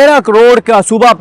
13 करोड़ का सूबा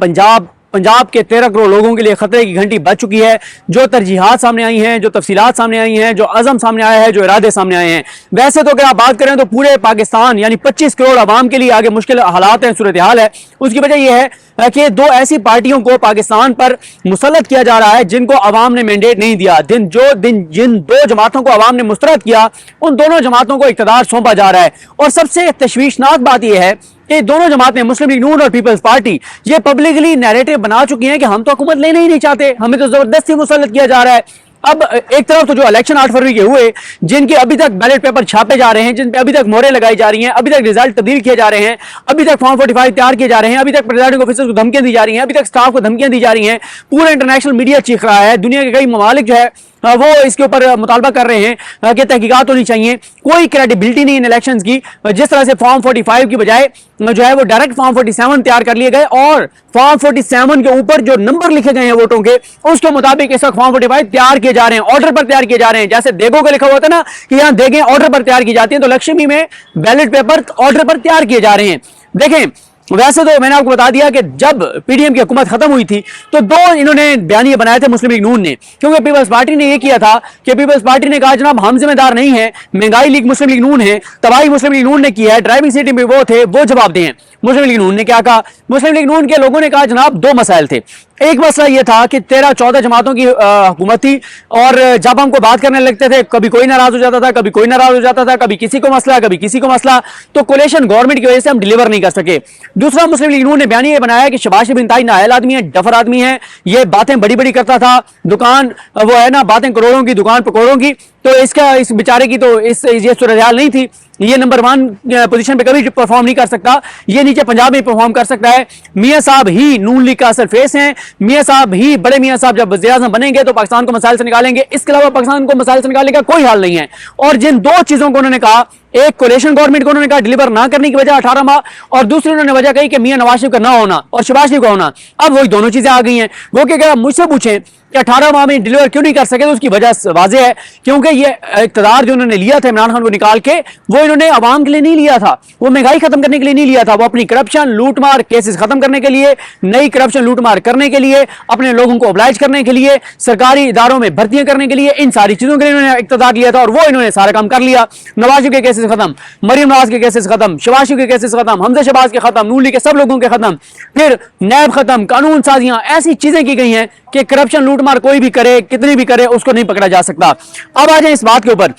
पंजाब के 13 करोड़ लोगों के लिए खतरे की घंटी बज चुकी है। जो तरजीहात सामने आई हैं, जो तफसीलात सामने आई हैं, जो अज़म सामने आया है, जो इरादे सामने आए हैं, वैसे तो अगर आप बात करें तो पूरे पाकिस्तान यानी 25 करोड़ आवाम के लिए आगे मुश्किल हालात हैं, सूरत हाल है। उसकी वजह यह है कि दो ऐसी पार्टियों को पाकिस्तान पर मुसल्लत किया जा रहा है जिनको अवाम ने मैंडेट नहीं दिया। जिन दो जमातों को अवाम ने मुस्तरद किया, उन दोनों जमातों को इक़्तिदार सौंपा जा रहा है। और सबसे तशवीशनाक बात यह है कि दोनों जमातें, मुस्लिम लीग नून और पीपल्स पार्टी, ये पब्लिकली नैरेटिव बना चुकी हैं कि हम तो हुकूमत लेना ही नहीं चाहते, हमें तो जबरदस्ती मुसल्लत किया जा रहा है। अब एक तरफ तो जो इलेक्शन 8 फरवरी के हुए, जिनके अभी तक बैलेट पेपर छापे जा रहे हैं, जिन पे अभी तक मोहरें लगाई जा रही हैं, अभी तक रिजल्ट तब्दील किए जा रहे हैं, अभी तक फॉर्म 45 तैयार किए जा रहे हैं, अभी तक प्रेसिडेंट ऑफिसर्स को धमकियां दी जा रही हैं, अभी तक स्टाफ को धमकियां दी जा रही हैं, पूरा इंटरनेशनल मीडिया चीख रहा है, दुनिया के कई ममालिक जो है वो इसके ऊपर मुतालबा कर रहे हैं कि तहकीकात होनी चाहिए। कोई क्रेडिबिलिटी नहीं इन इलेक्शंस की। जिस तरह से फॉर्म 45 की बजाय जो है वो डायरेक्ट फॉर्म 47 तैयार कर लिए गए और फॉर्म 47 के ऊपर जो नंबर लिखे गए हैं वोटों के, उसके मुताबिक इस वक्त फॉर्म 45 तैयार किए जा रहे हैं, ऑर्डर पर तैयार किए जा रहे हैं। जैसे देगों का लिखा हुआ था ना कि यहाँ देगें ऑर्डर पर तैयार की जाती हैं, तो लक्ष्मी में बैलेट पेपर ऑर्डर पर तैयार किए जा रहे हैं। देखें, वैसे तो मैंने आपको बता दिया कि जब पीडीएम की हुकूमत खत्म हुई थी तो दो इन्होंने बयानिए बनाए थे मुस्लिम लीग नून ने, क्योंकि पीपल्स पार्टी ने ये किया था कि पीपल्स पार्टी ने कहा जनाब हम जिम्मेदार नहीं है, महंगाई लीग मुस्लिम लीग नून है, तबाही मुस्लिम लीग नून ने की है, ड्राइविंग सीट में वो थे, वो जवाब दें। मुस्लिम लीग नून ने क्या कहा? मुस्लिम लीग नून के लोगों ने कहा जनाब दो मसाइल थे। एक मसला ये था कि 13-14 जमातों की हुकूमत थी और जब हमको बात करने लगते थे कभी कोई नाराज हो जाता था, कभी कोई नाराज हो जाता था, कभी किसी को मसला, कभी किसी को मसला, तो कोलेशन गवर्नमेंट की वजह से हम डिलीवर नहीं कर सके। दूसरा, मुस्लिम लीग नून ने बयान ये बनाया कि शहबाज शरीफ इंतहाई नाअहल आदमी है, डफर आदमी है, ये बातें बड़ी बड़ी करता था, दुकान वो है ना, बातें करोड़ों की, दुकान पकौड़ों की, तो इस बेचारे की तो ये सूरत हाल नहीं थी। ये नंबर 1 पोजीशन पे कभी परफॉर्म नहीं कर सकता, ये नीचे पंजाब में परफॉर्म कर सकता है। मियां साहब ही नून लीग का असर फेस हैं, मियां साहब ही, बड़े मियां साहब जब वज़ीर-ए-आज़म बनेंगे तो पाकिस्तान को मसाइल से निकालेंगे, इसके अलावा पाकिस्तान को मसाइल से निकालने का कोई हाल नहीं है। और जिन दो चीजों को उन्होंने कहा, एक कोलिशन गवर्नमेंट को उन्होंने कहा डिलीवर ना करने की वजह 18 माह, और दूसरी उन्होंने वजह कही कि मियां नवाज शरीफ का ना होना और शहबाज शरीफ का होना। अब वही दोनों चीजें आ गई हैं। वो कि अगर आप मुझसे पूछें कि 18 माह में डिलीवर क्यों नहीं कर सके, तो उसकी वजह वाज़ेह है, क्योंकि ये इक़्तिदार जो उन्होंने लिया था इमरान खान को निकाल के, वो इन्होंने आवाम के लिए नहीं लिया था, वो महंगाई खत्म करने के लिए नहीं लिया था, वो अपनी करप्शन लूटमार केसेस खत्म करने के लिए, नई करप्शन लूटमार करने के लिए, अपने लोगों को ओबलाइज करने के लिए, सरकारी इदारों में भर्तियां करने के लिए, इन सारी चीजों के लिए इन्होंने इक़्तिदार लिया था और वो इन्होंने सारा काम कर लिया। नवाज शरीफ के केसेस खत्म, मरियम नवाज के केसेस खत्म, शहबाज शरीफ के केसेस खत्म, हमजा शहबाज के खत्म, नून लीग के सब लोगों के खत्म, फिर नैब खत्म, कानून साजियां, ऐसी चीजें की गई हैं कि करप्शन लूटमार कोई भी करे, कितनी भी करे, उसको नहीं पकड़ा जा सकता। अब आ जाए इस बात के ऊपर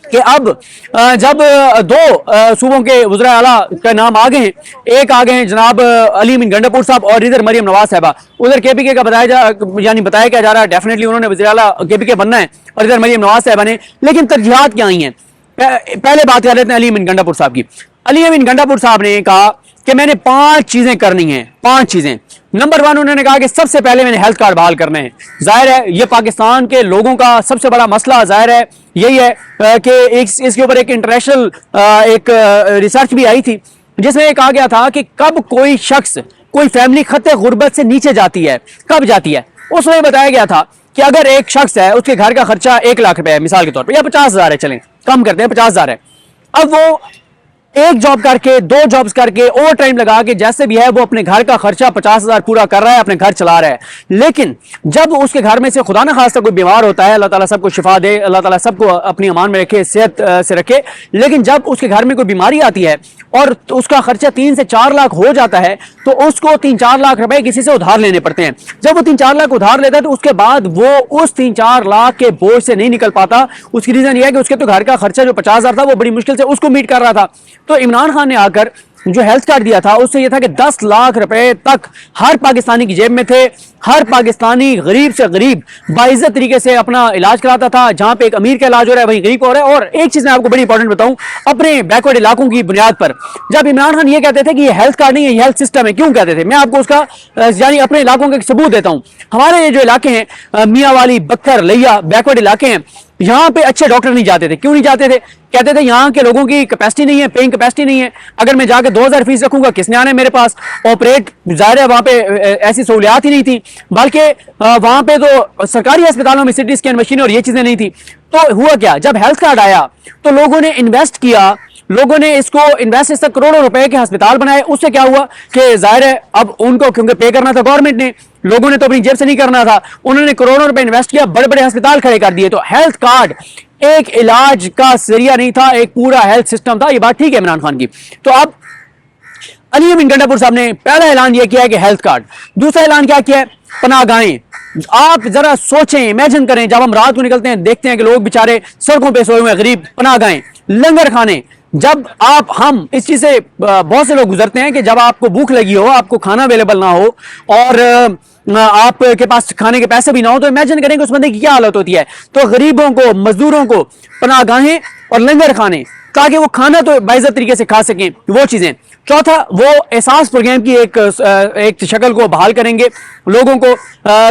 कि अब जब दो सूबों के वज़ीर आला का नाम आ गए हैं, एक आ गए हैं जनाब अली अमीन गंडापुर साहब और इधर मरियम नवाज साहबा, उधर केपीके का बताया क्या जा रहा है डेफिनेटली उन्होंने वज़ीर आला केपीके बनना है और इधर मरियम नवाज साहबा ने, लेकिन तरजीहात क्या आई हैं? पहले बात कर लेते हैं अली अमीन गंडापुर साहब की। अली अमीन गंडापुर साहब ने कहा कि मैंने 5 चीजें करनी हैं, 5 चीजें। नंबर 1 उन्होंने कहा कि सबसे पहले मैंने हेल्थ कार्ड बहाल करने हैं। जाहिर है ये पाकिस्तान के लोगों का सबसे बड़ा मसला जाहिर है यही है कि इसके ऊपर एक इंटरनेशनल एक रिसर्च भी आई थी जिसमें ये कहा गया था कि कब कोई शख्स, कोई फैमिली खत्ते गुर्बत से नीचे जाती है, कब जाती है। उसमें बताया गया था कि अगर एक शख्स है, उसके घर का खर्चा 1 लाख रुपए है मिसाल के तौर पर, या 50,000 है, चलें कम करते हैं 50,000 है। अब वो एक जॉब करके, 2 जॉब्स करके, ओवर टाइम लगा के, जैसे भी है वो अपने घर का खर्चा 50,000 पूरा कर रहा है, अपने घर चला रहा है। लेकिन जब उसके घर में से खुदा न खास्ता कोई बीमार होता है, अल्लाह ताला सबको शिफा दे, अल्लाह ताला सबको अपनी अमान में रखे, सेहत से रखे, लेकिन जब उसके घर में कोई बीमारी आती है और उसका खर्चा 3 से 4 लाख हो जाता है तो उसको 3-4 लाख रुपए किसी से उधार लेने पड़ते हैं। जब वो 3-4 लाख उधार लेता है तो उसके बाद वो उस 3-4 लाख के बोझ से नहीं निकल पाता। उसकी रीजन ये है कि उसके तो घर का खर्चा जो 50,000 था वो बड़ी मुश्किल से उसको मीट कर रहा था। तो इमरान खान ने आकर जो हेल्थ कार्ड दिया था उससे यह था कि 10 लाख रुपए तक हर पाकिस्तानी की जेब में थे, हर पाकिस्तानी गरीब से गरीब बाइज्जत तरीके से अपना इलाज कराता था। जहां पे एक अमीर का इलाज हो रहा है वहीं गरीब को हो रहा है। और एक चीज मैं आपको बड़ी इंपॉर्टेंट बताऊं, अपने बैकवर्ड इलाकों की बुनियाद पर जब इमरान खान ये कहते थे कि ये हेल्थ कार्ड नहीं है, ये हेल्थ सिस्टम है, क्यों कहते थे? मैं आपको उसका यानी अपने इलाकों के सबूत देता हूं। हमारे ये जो इलाके हैं मियाँ वाली, बख्तर, लिया, बैकवर्ड इलाके हैं, यहाँ पे अच्छे डॉक्टर नहीं जाते थे। क्यों नहीं जाते थे? कहते थे यहाँ के लोगों की कैपेसिटी नहीं है, पेइंग कैपेसिटी नहीं है। अगर मैं जाके 2,000 फीस रखूंगा किसने आने मेरे पास? ऑपरेट जाहिर है वहाँ पे ऐसी सहूलियात ही नहीं थी, बल्कि वहाँ पे तो सरकारी अस्पतालों में सिटी स्कैन मशीन और ये चीजें नहीं थी। तो हुआ क्या, जब हेल्थ कार्ड आया तो लोगों ने इन्वेस्ट किया, लोगों ने इसको इन्वेस्ट तक करोड़ों रुपए के अस्पताल बनाए। उससे क्या हुआ कि जाहिर है अब उनको क्योंकि पे करना था गवर्नमेंट ने, लोगों ने तो अपनी जेब से नहीं करना था, उन्होंने करोड़ों रुपए इन्वेस्ट किया, बड़े बड़े अस्पताल खड़े कर दिए। तो हेल्थ कार्ड एक इलाज का जरिया नहीं था, एक पूरा हेल्थ सिस्टम था। ये बात ठीक है इमरान खान की। तो अब अली अमीन गंडापुर साहब ने पहला ऐलान यह किया है कि हेल्थ कार्ड। दूसरा ऐलान क्या किया है? पनाहगाहें। आप जरा सोचें, इमेजिन करें, जब हम रात को निकलते हैं देखते हैं कि लोग बेचारे सड़कों पे सोए हुए गरीब, पनाहगाहें, लंगर खाने। जब हम इस चीज से बहुत से लोग गुजरते हैं कि जब आपको भूख लगी हो, आपको खाना अवेलेबल ना हो और आपके पास खाने के पैसे भी ना हो, तो इमेजिन करें कि उस बंदे की क्या हालत होती है। तो गरीबों को, मजदूरों को पनाहगाहें और लंगर खाने, ताकि वो खाना तो बाइज्जत तरीके से खा सकें, वो चीजें। चौथा, वो एहसास प्रोग्राम की एक शक्ल को बहाल करेंगे, लोगों को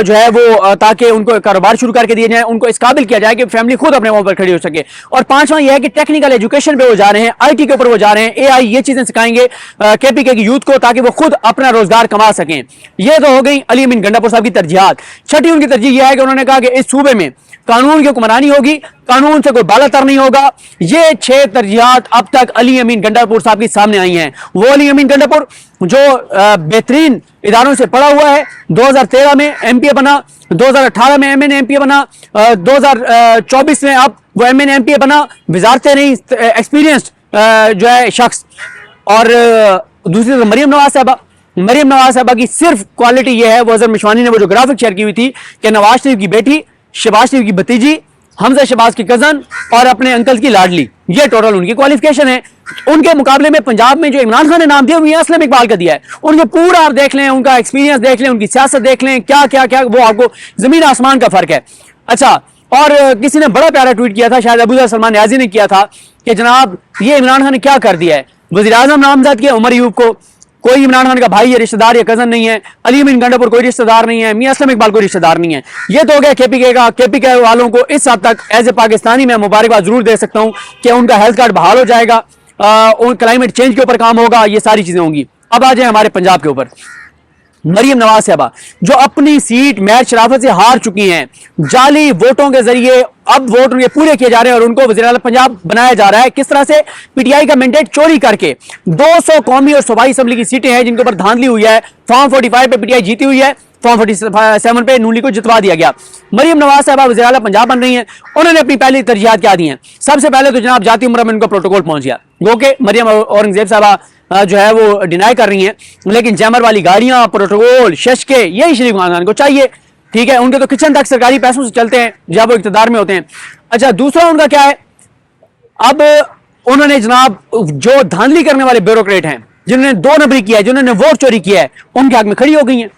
जो है वो ताकि उनको कारोबार शुरू करके दिए जाए, उनको इस काबिल किया जाए कि फैमिली खुद अपने पांव पर खड़ी हो सके। और पांचवा यह है कि टेक्निकल एजुकेशन पे वो जा रहे हैं, आईटी के ऊपर वो जा रहे हैं, एआई, ये चीजें सिखाएंगे केपीके की यूथ को ताकि वो खुद अपना रोजगार कमा सकें। ये तो हो गई अली अमीन गंडापुर साहब की तरजीहात। छठी उनकी तरजीह यह है कि उन्होंने कहा कि इस सूबे में कानून की हुक्मरानी होगी, कानून से कोई बालातर नहीं होगा। ये 6 तरजीहात अब तक अली अमीन गंडापुर साहब के सामने आई हैं। वो अली अमीन गंडापुर जो बेहतरीन इदारों से पढ़ा हुआ है, 2013 में एमपीए बना, 2018 में एमएन एमपीए बना, 2024 में अब वो एमएन एमपीए बना, वजारतें नहीं, एक्सपीरियंस्ड जो है शख्स। और दूसरी तरफ मरियम नवाज साहबा की सिर्फ क्वालिटी ये है, वो अजहर मिशवानी ने वो जो ग्राफिक शेयर की हुई थी कि नवाज शरीफ की बेटी, शहबाज शरीफ की भतीजी, हमजा शहबाज की कजन और अपने अंकल की लाडली, ये टोटल उनकी क्वालिफिकेशन है। उनके मुकाबले में पंजाब में जो इमरान खान ने नाम दिया वो मियां असलम इकबाल का दिया है। उनके पूरा आप देख लें, उनका एक्सपीरियंस देख लें, उनकी सियासत देख लें, क्या क्या क्या, वो आपको जमीन आसमान का फर्क है। अच्छा, और किसी ने बड़ा प्यारा ट्वीट किया था, शायद अबू सलमान न्याजी ने किया था, कि जनाब ये इमरान खान ने क्या कर दिया है, वजीर आजम नामजद किया उमर अयूब को, कोई इमरान खान का भाई या रिश्तेदार या कजन नहीं है, अली अमीन गंडापुर कोई रिश्तेदार नहीं है, मियां असलम इकबाल कोई रिश्तेदार नहीं है। ये तो हो गया केपीके का। केपीके वालों को इस हद तक एज ए पाकिस्तानी मैं मुबारकबाद जरूर दे सकता हूं कि उनका हेल्थ कार्ड बहाल हो जाएगा, क्लाइमेट चेंज के ऊपर काम होगा, ये सारी चीजें होंगी। अब आ जाए हमारे पंजाब के ऊपर। मरियम नवाज साहबा जो अपनी सीट महज शराफत से हार चुकी हैं, जाली वोटों के जरिए अब वोट उनके पूरे किए जा रहे हैं और उनको वज़ीर आला पंजाब बनाया जा रहा है। किस तरह से? पीटीआई का मैंडेट चोरी करके 200 कौमी और सूबाई असेंबली की सीटें हैं जिनके ऊपर धांधली हुई है। फॉर्म 45 पे पीटीआई जीती हुई है, फॉर्म 47 पे नून लीग को जितवा दिया गया। मरियम नवाज साहबा वज़ीर आला पंजाब बन रही हैं। उन्होंने अपनी पहली तरजीहात क्या दी हैं? सबसे पहले तो जनाब जाती उम्र में उनका प्रोटोकॉल पहुंच गया, वो कि मरियम औरंगजेब साहबा जो है वो डिनाई कर रही हैं, लेकिन जैमर वाली गाड़ियां, प्रोटोकॉल, शशके, यही शरीफ खानदान को चाहिए। ठीक है, उनके तो किचन तक सरकारी पैसों से चलते हैं जब वो इक़्तिदार में होते हैं। अच्छा, दूसरा उनका क्या है? अब उन्होंने जनाब जो धांधली करने वाले ब्यूरोक्रेट हैं, जिन्होंने 2 नंबरी किया है, जिन्होंने वोट चोरी किया है, उनके हक में खड़ी हो गई हैं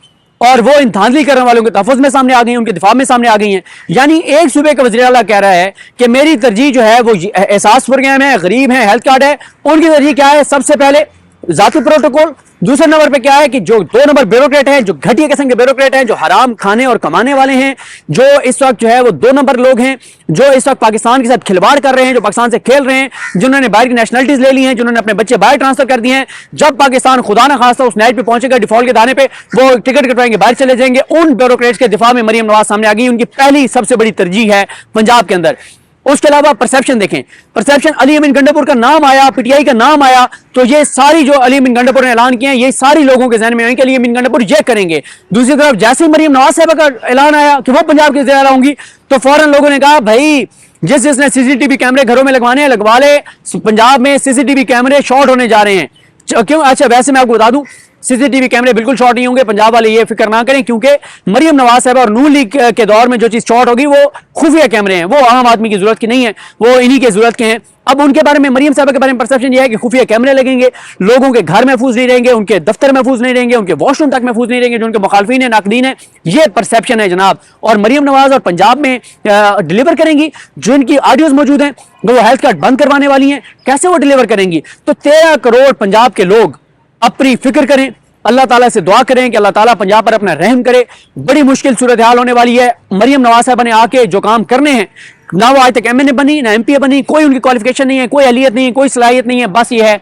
और वो इन धांधली करने वालों के तहफ़्फ़ुज़ में सामने आ गई हैं, उनके दिफा में सामने आ गई हैं। यानी एक सूबे का वज़ीर आला कह रहा है कि मेरी तरजीह जो है वो एहसास प्रोग्राम है, गरीब है, हेल्थ कार्ड है। उनकी तरजीह क्या है? सबसे पहले जाती प्रोटोकॉल। दूसरे नंबर पे क्या है कि जो 2 नंबर ब्यूरोक्रेट हैं, जो घटिया किस्म के ब्यूरोक्रेट हैं, जो हराम खाने और कमाने वाले हैं, जो इस वक्त जो है वो 2 नंबर लोग हैं, जो इस वक्त पाकिस्तान के साथ खिलवाड़ कर रहे हैं, जो पाकिस्तान से खेल रहे हैं, जिन्होंने बाहर की नेशनलिटीज ले ली हैं, जिन्होंने अपने बच्चे बाहर ट्रांसफर कर दिए हैं। जब पाकिस्तान खुदा ना खास्ता उस नाइट पे पहुंचेगा डिफॉल्ट के दाने पे, वो टिकट कटवाएंगे, बाहर चले जाएंगे। उन ब्यूरोक्रेट्स के दिफा में मरियम नवाज सामने आ गई। उनकी पहली सबसे बड़ी तरजीह है पंजाब के अंदर। उसके अलावा परसेप्शन देखें, परसेप्शन अली अमीन गंडापुर का नाम आया, पीटीआई का नाम आया, तो ये सारी जो अली अमीन गंडापुर ने ऐलान किए हैं, ये सारी लोगों के जहन में आई कि अली अमीन गंडापुर ये करेंगे। दूसरी तरफ जैसे ही मरियम नवाज साहब का ऐलान आया कि वो पंजाब के ज़िला होंगी, तो फौरन लोगों ने कहा भाई जिसने सीसीटीवी कैमरे घरों में लगवाने हैं लगवा ले, पंजाब में सीसीटीवी कैमरे शॉर्ट होने जा रहे हैं। क्यों? अच्छा, वैसे मैं आपको बता दूं, सीसीटीवी कैमरे बिल्कुल शॉर्ट नहीं होंगे, पंजाब वाले ये फिक्र ना करें, क्योंकि मरियम नवाज साहब और नून लीग के दौर में जो चीज शॉर्ट होगी वो खुफिया कैमरे हैं, वो आम आदमी की जरूरत की नहीं है, वो इन्हीं की जरूरत के हैं। अब उनके बारे में, मरियम साहब के बारे में परसेप्शन ये है कि खुफिया कैमरे लगेंगे, लोगों के घर महफूज नहीं रहेंगे, उनके दफ्तर महफूज नहीं रहेंगे, उनके वॉशरूम तक महफूज नहीं रहेंगे, जो उनके मुखालफिन है, नाकदीन है। ये परसेप्शन है जनाब। और मरियम नवाज और पंजाब में डिलीवर करेंगी। जो इनकी ऑडियोज मौजूद हैं, वो हेल्थ कार्ड बंद करवाने वाली हैं, कैसे वो डिलीवर करेंगी? तो 13 करोड़ पंजाब के लोग अपनी फिक्र करें, अल्लाह ताला से दुआ करें कि अल्लाह ताला पंजाब पर अपना रहम करे। बड़ी मुश्किल सूरत हाल होने वाली है। मरियम नवाज साहब ने आके जो काम करने हैं, ना वो आज तक एमएनए बनी, ना एमपीए बनी, कोई उनकी क्वालिफिकेशन नहीं है, कोई अहलियत नहीं है, कोई सलाहियत नहीं है। बस ये है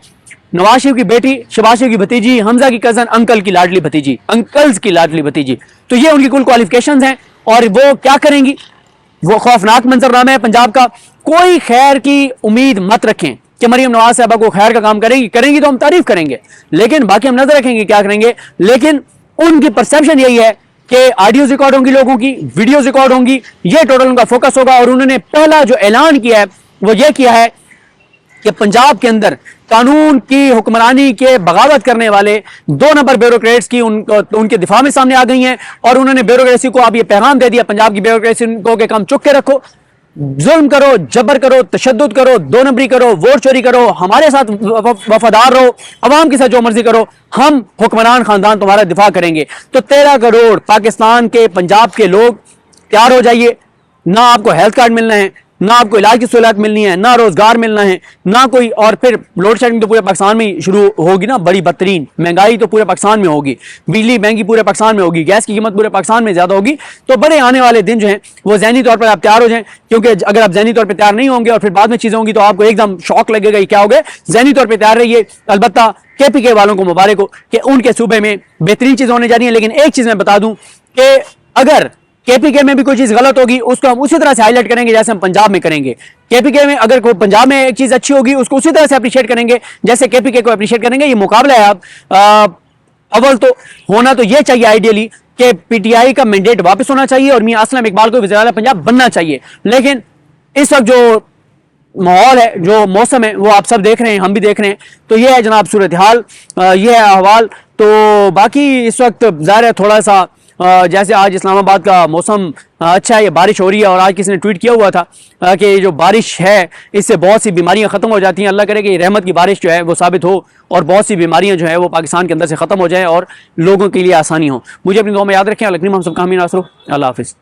नवाज शरीफ की बेटी, शहबाज शरीफ की भतीजी, हमजा की कजन, अंकल की लाडली भतीजी, अंकल्स की लाडली भतीजी। तो ये उनकी कुल क्वालिफिकेशंस हैं। और वो क्या करेंगी? वो खौफनाक मंजरनामा है पंजाब का। कोई खैर की उम्मीद मत रखें, کہ مریم نواز صاحبہ کو خیر کا کام کریں گی تو ہم تعریف کریں گے, لیکن باقی ہم نظر رکھیں گے کیا کریں گے. لیکن ان کی پرسیپشن یہی ہے کہ آڈیوز ریکارڈ ہوں گی, لوگوں کی ویڈیوز ریکارڈ ہوں گی, یہ ٹوٹل ان کا فوکس ہوگا. اور انہوں نے پہلا جو اعلان کیا ہے وہ یہ کیا ہے کہ پنجاب کے اندر قانون کی حکمرانی کے بغاوت کرنے والے 2 نمبر بیوروکریٹس کی ان کے دفاع میں سامنے آ گئی ہیں. اور انہوں نے بیوروکریسی کو اب یہ پیغام دے دیا, پنجاب کی بیوروکریسی کو, کہ کام چک کے رکھو, ظلم کرو, جبر کرو, تشدد کرو, 2 نمبری کرو, ووٹ چوری کرو, ہمارے ساتھ وفادار رہو, عوام کے ساتھ جو مرضی کرو, ہم حکمران خاندان تمہارا دفاع کریں گے. تو 13 کروڑ پاکستان کے پنجاب کے لوگ تیار ہو جائیے. نہ آپ کو ہیلتھ کارڈ ملنا ہے, نہ آپ کو علاج کی سہولت ملنی ہے, نہ روزگار ملنا ہے, نہ کوئی. اور پھر لوڈ شیڈنگ تو پورے پاکستان میں شروع ہوگی نا, بڑی بدترین مہنگائی تو پورے پاکستان میں ہوگی, بجلی مہنگی پورے پاکستان میں ہوگی, گیس کی قیمت پورے پاکستان میں زیادہ ہوگی. تو بڑے آنے والے دن جو ہیں وہ ذہنی طور پر آپ تیار ہو جائیں, کیونکہ اگر آپ ذہنی طور پہ تیار نہیں ہوں گے اور پھر بعد میں چیزیں ہوں گی تو آپ کو ایک دم شوق لگے گا, یہ کیا ہو گئے. ذہنی طور پہ تیار رہیے. البتہ KPK والوں کو مبارک ہو کہ ان کے صوبے میں بہترین چیزیں ہونے جا رہی ہیں. لیکن ایک چیز میں بتا دوں کہ اگر KPK میں بھی کوئی چیز غلط ہوگی اس کو ہم اسی طرح سے ہائی لائٹ کریں گے جیسے ہم پنجاب میں کریں گے. KPK میں اگر کوئی پنجاب میں ایک چیز اچھی ہوگی اس کو اسی طرح سے اپریشیٹ کریں گے جیسے KPK کو اپریشیٹ کریں گے. یہ مقابلہ ہے. اب اول تو ہونا تو یہ چاہیے آئیڈیلی کہ PTI کا مینڈیٹ واپس ہونا چاہیے اور میاں اسلم اقبال کو وزیر اعلیٰ پنجاب بننا چاہیے. لیکن اس وقت جو ماحول ہے, جو موسم ہے, وہ آپ سب دیکھ رہے ہیں, ہم بھی دیکھ رہے ہیں. تو یہ ہے جناب صورتحال, یہ ہے احوال. تو باقی اس وقت ظاہر ہے تھوڑا سا جیسے آج اسلام آباد کا موسم اچھا ہے, یہ بارش ہو رہی ہے. اور آج کسی نے ٹویٹ کیا ہوا تھا کہ جو بارش ہے اس سے بہت سی بیماریاں ختم ہو جاتی ہیں. اللہ کرے کہ یہ رحمت کی بارش جو ہے وہ ثابت ہو اور بہت سی بیماریاں جو ہے وہ پاکستان کے اندر سے ختم ہو جائیں اور لوگوں کے لیے آسانی ہو. مجھے اپنی دعا میں یاد رکھیں. اللہ کریم ہم سب کا حامی ناصر ہو. اللہ حافظ.